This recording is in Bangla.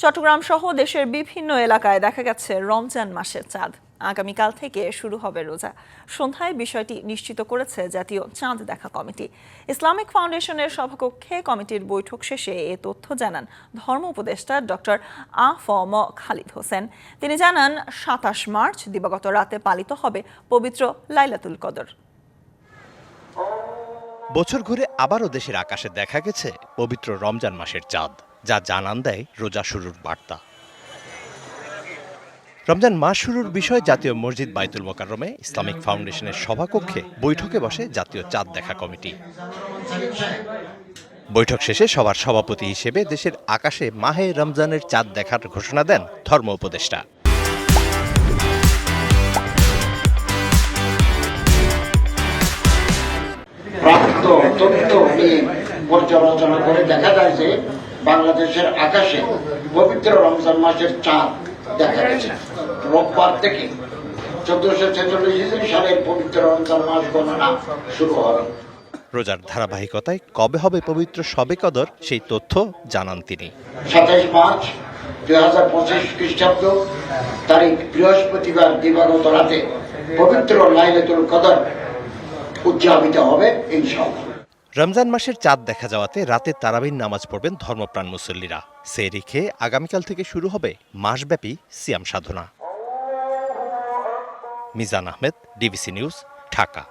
চট্টগ্রাম সহ দেশের বিভিন্ন এলাকায় দেখা গেছে রমজান মাসের চাঁদ। আগামীকাল থেকে শুরু হবে রোজা। সন্ধ্যায় বিষয়টি নিশ্চিত করেছে জাতীয় চাঁদ দেখা কমিটি। ইসলামিক ফাউন্ডেশনের সভাকক্ষে কমিটির বৈঠক শেষে এ তথ্য জানান ধর্ম উপদেষ্টা ডক্টর আ.ফ.ম. খালিদ হোসেন। তিনি জানান ২৭ মার্চ দিবাগত রাতে পালিত হবে পবিত্র লাইলাতুল কদর। বছর ঘুরে আবারও দেশের আকাশে দেখা গেছে পবিত্র রমজান মাসের চাঁদ, যা জানান দেয় রোজা শুরুর বার্তা। রমজান মাস শুরুর বিষয়ে জাতীয় মসজিদ বাইতুল মোকাররমে ইসলামিক ফাউন্ডেশনের সভাকক্ষে বৈঠকে বসে জাতীয় চাঁদ দেখা কমিটি। বৈঠক শেষে সবার সভাপতি হিসেবে দেশের আকাশে মাহে রমজানের চাঁদ দেখার ঘোষণা দেন ধর্ম উপদেষ্টা। প্রাপ্ত তথ্য নিয়ে পর্যালোচনা করে দেখা যায় যে বাংলাদেশের আকাশে পবিত্র রমজান মাসের চাঁদ দেখা গেছে। রোববার থেকে 1446 হিজরি সালের পবিত্র রমজান মাস গণনা শুরু হবে। রোজার ধারাবাহিকতায় কবে হবে পবিত্র শবে কদর সেই তথ্য জানান তিনি। 27 মার্চ 2025 খ্রিস্টাব্দ তারিখ বৃহস্পতিবার দিবাগত রাতে পবিত্র লাইলাতুল কদর উদযাপিত হবে ইনশাআল্লাহ। রমজান মাসের চাঁদ দেখা যাওয়াতে রাতে তারাবির নামাজ পড়বেন ধর্মপ্রাণ মুসল্লিরা। সেহরি খেয়ে আগামীকাল থেকে শুরু হবে মাসব্যাপী সিয়াম সাধনা। Mizan Ahmed, DBC news, Dhaka.